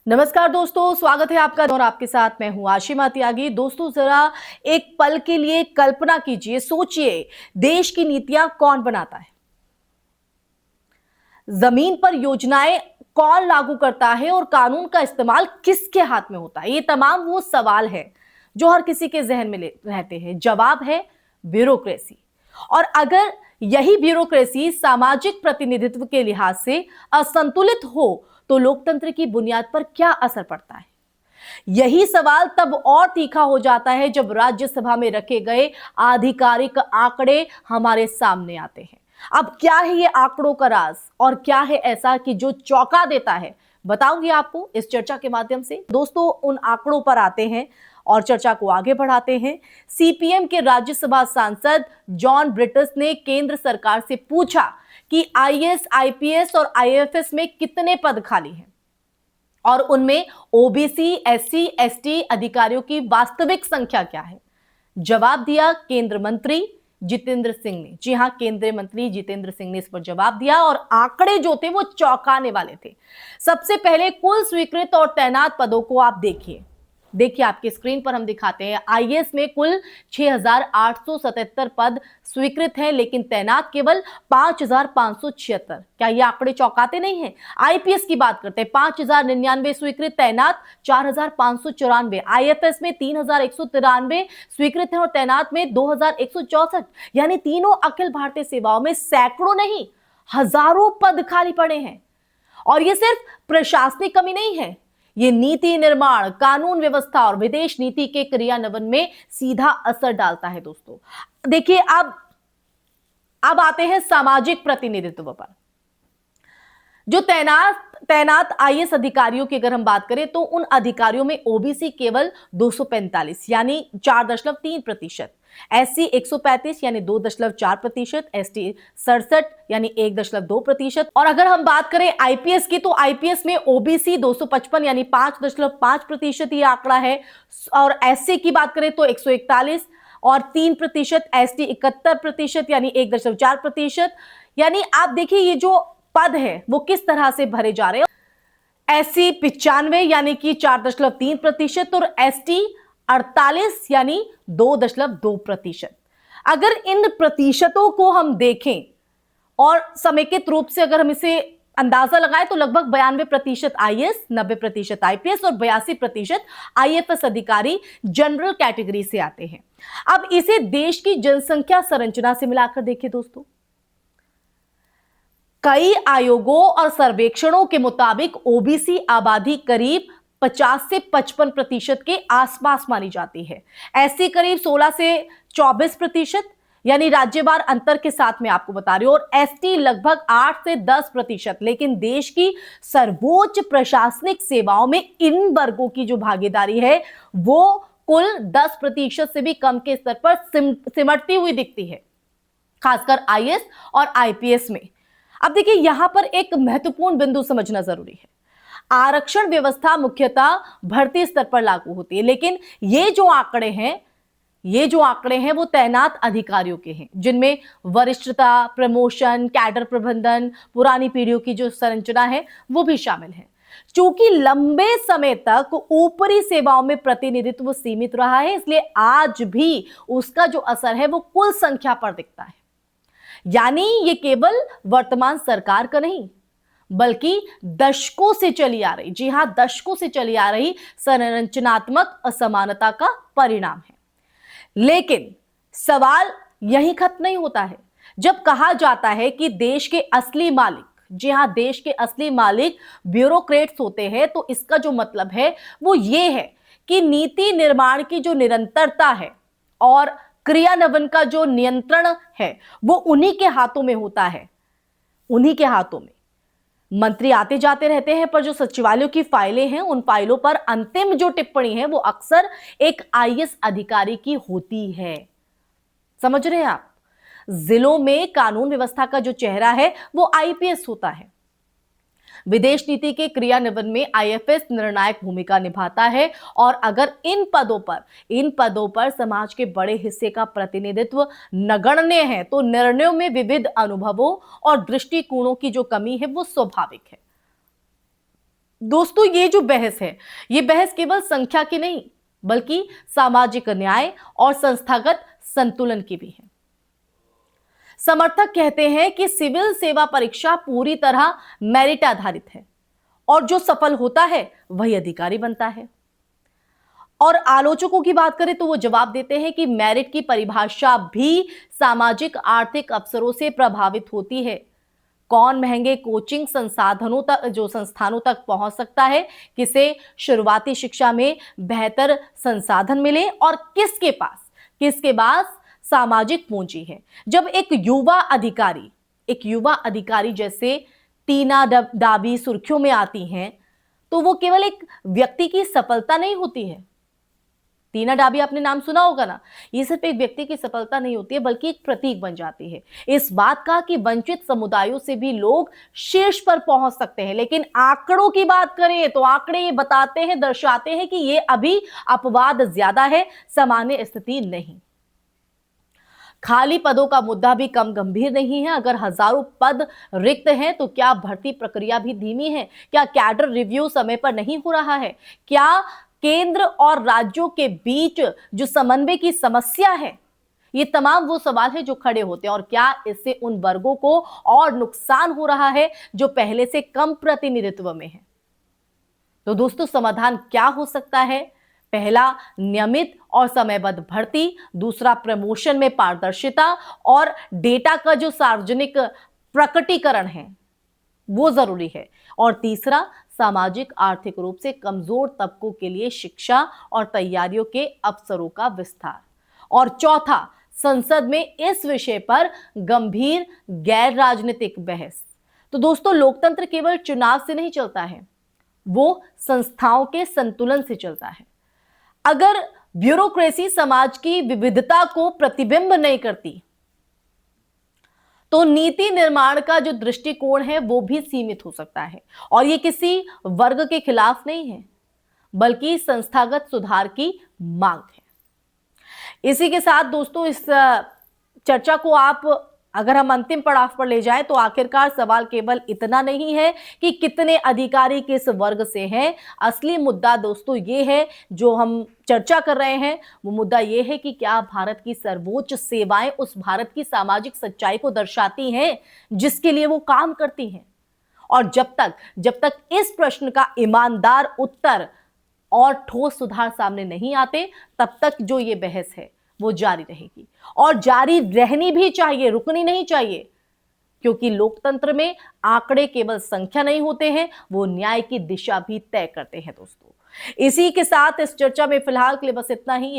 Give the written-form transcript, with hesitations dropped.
नमस्कार दोस्तों, स्वागत है आपका और आपके साथ मैं हूं आशिमा त्यागी। दोस्तों, जरा एक पल के लिए कल्पना कीजिए, सोचिए, देश की नीतियां कौन बनाता है, जमीन पर योजनाएं कौन लागू करता है और कानून का इस्तेमाल किसके हाथ में होता है। ये तमाम वो सवाल है जो हर किसी के जहन में रहते हैं। जवाब है ब्यूरोक्रेसी। और अगर यही ब्यूरोक्रेसी सामाजिक प्रतिनिधित्व के लिहाज से असंतुलित हो तो लोकतंत्र की बुनियाद पर क्या असर पड़ता है। यही सवाल तब और तीखा हो जाता है जब राज्यसभा में रखे गए आधिकारिक आंकड़े हमारे सामने आते हैं। अब क्या है ये आंकड़ों का राज और क्या है ऐसा कि जो चौंका देता है, बताऊंगी आपको इस चर्चा के माध्यम से। दोस्तों, उन आंकड़ों पर आते हैं और चर्चा को आगे बढ़ाते हैं। सीपीएम के राज्यसभा सांसद जॉन ब्रिटिस ने केंद्र सरकार से पूछा कि आईएएस, आईपीएस और आईएफएस में कितने पद खाली हैं और उनमें ओबीसी, एससी, एसटी अधिकारियों की वास्तविक संख्या क्या है। जवाब दिया केंद्र मंत्री जितेंद्र सिंह ने। जी हां, केंद्रीय मंत्री जितेंद्र सिंह ने इस पर जवाब दिया और आंकड़े जो थे वो चौंकाने वाले थे। सबसे पहले कुल स्वीकृत और तैनात पदों को आप देखिए आपकी स्क्रीन पर हम दिखाते हैं। आईएएस में कुल 6,877 पद स्वीकृत हैं, लेकिन तैनात केवल 5,576। क्या ये आंकड़े चौंकाते नहीं हैं? आईपीएस की बात करते हैं, 5,099 स्वीकृत, तैनात 4,594। आईएफएस में 3,193 स्वीकृत हैं और तैनात में 2,164। यानी तीनों अखिल भारतीय सेवाओं में सैकड़ों नहीं, हजारों पद खाली पड़े हैं। और ये सिर्फ प्रशासनिक कमी नहीं है, ये नीति निर्माण, कानून व्यवस्था और विदेश नीति के क्रियान्वयन में सीधा असर डालता है। दोस्तों देखिए, अब आते हैं सामाजिक प्रतिनिधित्व पर। जो तैनात आईएएस अधिकारियों की अगर हम बात करें तो उन अधिकारियों में ओबीसी केवल 245 यानी 4.3%, एससी 135 यानी 2.4%, एसटी 67 यानी 1.2%। और अगर हम बात करें आईपीएस की तो आईपीएस में ओबीसी 255 यानी 5.5% ये आंकड़ा है। और एससी की बात करें तो 141 और 3%, एसटी 71% यानी 1.4%। यानी आप देखिए ये जो पद है वो किस तरह से भरे जा रहे हैं। एससी 95 यानी कि 4.3% और एसटी 48 यानी 2.2%। अगर इन प्रतिशतों को हम देखें और समेकित रूप से अगर हम इसे अंदाजा लगाएं तो लगभग 92% आईएएस, 90% आईपीएस और 82% आईएफएस अधिकारी जनरल कैटेगरी से आते हैं। अब इसे देश की जनसंख्या संरचना से मिलाकर देखिए दोस्तों। कई आयोगों और सर्वेक्षणों के मुताबिक ओबीसी आबादी करीब 50 से 55% के आसपास मानी जाती है। एससी करीब 16 से 24%, यानी राज्यवार अंतर के साथ में आपको बता रही हूं, और एसटी लगभग 8 से 10%। लेकिन देश की सर्वोच्च प्रशासनिक सेवाओं में इन वर्गों की जो भागीदारी है वो कुल 10% से भी कम के स्तर पर सिमटती हुई दिखती है, खासकर आईएएस और आईपीएस में। अब देखिए, यहां पर एक महत्वपूर्ण बिंदु समझना जरूरी है। आरक्षण व्यवस्था मुख्यतः भर्ती स्तर पर लागू होती है, लेकिन ये जो आंकड़े हैं वो तैनात अधिकारियों के हैं, जिनमें वरिष्ठता, प्रमोशन, कैडर प्रबंधन, पुरानी पीढ़ियों की जो संरचना है वो भी शामिल है। चूंकि लंबे समय तक ऊपरी सेवाओं में प्रतिनिधित्व सीमित रहा है, इसलिए आज भी उसका जो असर है वो कुल संख्या पर दिखता है। यानी ये केवल वर्तमान सरकार का नहीं बल्कि दशकों से चली आ रही, जी हां, दशकों से चली आ रही संरचनात्मक असमानता का परिणाम है। लेकिन सवाल यहीं खत्म नहीं होता है। जब कहा जाता है कि देश के असली मालिक, जी हां, देश के असली मालिक ब्यूरोक्रेट्स होते हैं, तो इसका जो मतलब है वो ये है कि नीति निर्माण की जो निरंतरता है और क्रियान्वयन का जो नियंत्रण है वो उन्हीं के हाथों में होता है, उन्हीं के हाथों में। मंत्री आते जाते रहते हैं, पर जो सचिवालयों की फाइलें हैं उन फाइलों पर अंतिम जो टिप्पणी है वो अक्सर एक आईएएस अधिकारी की होती है। समझ रहे हैं आप? जिलों में कानून व्यवस्था का जो चेहरा है वो आईपीएस होता है। विदेश नीति के क्रियान्वयन में आईएफएस निर्णायक भूमिका निभाता है। और अगर इन पदों पर समाज के बड़े हिस्से का प्रतिनिधित्व नगण्य है तो निर्णयों में विविध अनुभवों और दृष्टिकोणों की जो कमी है वो स्वाभाविक है। दोस्तों ये जो बहस है, ये बहस केवल संख्या की नहीं बल्कि सामाजिक न्याय और संस्थागत संतुलन की भी है। समर्थक कहते हैं कि सिविल सेवा परीक्षा पूरी तरह मेरिट आधारित है और जो सफल होता है वही अधिकारी बनता है। और आलोचकों की बात करें तो वो जवाब देते हैं कि मेरिट की परिभाषा भी सामाजिक आर्थिक अवसरों से प्रभावित होती है। कौन महंगे कोचिंग संसाधनों तक जो संस्थानों तक पहुंच सकता है, किसे शुरुआती शिक्षा में बेहतर संसाधन मिले और किसके पास सामाजिक पूंजी है। जब एक युवा अधिकारी जैसे टीना डाबी सुर्खियों में आती हैं तो वो केवल एक व्यक्ति की सफलता नहीं होती है। टीना डाबी आपने नाम सुना होगा ना, ये सिर्फ एक व्यक्ति की सफलता नहीं होती है बल्कि एक प्रतीक बन जाती है इस बात का कि वंचित समुदायों से भी लोग शीर्ष पर पहुंच सकते हैं। लेकिन आंकड़ों की बात करें तो आंकड़े ये बताते हैं, दर्शाते हैं कि ये अभी अपवाद ज्यादा है, सामान्य स्थिति नहीं। खाली पदों का मुद्दा भी कम गंभीर नहीं है। अगर हजारों पद रिक्त हैं तो क्या भर्ती प्रक्रिया भी धीमी है? क्या कैडर रिव्यू समय पर नहीं हो रहा है? क्या केंद्र और राज्यों के बीच जो समन्वय की समस्या है? ये तमाम वो सवाल है जो खड़े होते हैं। और क्या इससे उन वर्गों को और नुकसान हो रहा है जो पहले से कम प्रतिनिधित्व में है? तो दोस्तों समाधान क्या हो सकता है? पहला, नियमित और समयबद्ध भर्ती। दूसरा, प्रमोशन में पारदर्शिता और डेटा का जो सार्वजनिक प्रकटीकरण है वो जरूरी है। और तीसरा, सामाजिक आर्थिक रूप से कमजोर तबकों के लिए शिक्षा और तैयारियों के अवसरों का विस्तार। और चौथा, संसद में इस विषय पर गंभीर गैर राजनीतिक बहस। तो दोस्तों लोकतंत्र केवल चुनाव से नहीं चलता है, वो संस्थाओं के संतुलन से चलता है। अगर ब्यूरोक्रेसी समाज की विविधता को प्रतिबिंब नहीं करती तो नीति निर्माण का जो दृष्टिकोण है वो भी सीमित हो सकता है। और ये किसी वर्ग के खिलाफ नहीं है बल्कि संस्थागत सुधार की मांग है। इसी के साथ दोस्तों इस चर्चा को आप अगर हम अंतिम पड़ाव पर ले जाएं तो आखिरकार सवाल केवल इतना नहीं है कि कितने अधिकारी किस वर्ग से हैं। असली मुद्दा दोस्तों ये है जो हम चर्चा कर रहे हैं, वो मुद्दा ये है कि क्या भारत की सर्वोच्च सेवाएं उस भारत की सामाजिक सच्चाई को दर्शाती हैं जिसके लिए वो काम करती हैं। और जब तक इस प्रश्न का ईमानदार उत्तर और ठोस सुधार सामने नहीं आते तब तक जो ये बहस है वो जारी रहेगी और जारी रहनी भी चाहिए, रुकनी नहीं चाहिए। क्योंकि लोकतंत्र में आंकड़े केवल संख्या नहीं होते हैं, वो न्याय की दिशा भी तय करते हैं। दोस्तों इसी के साथ इस चर्चा में फिलहाल के लिए बस इतना ही।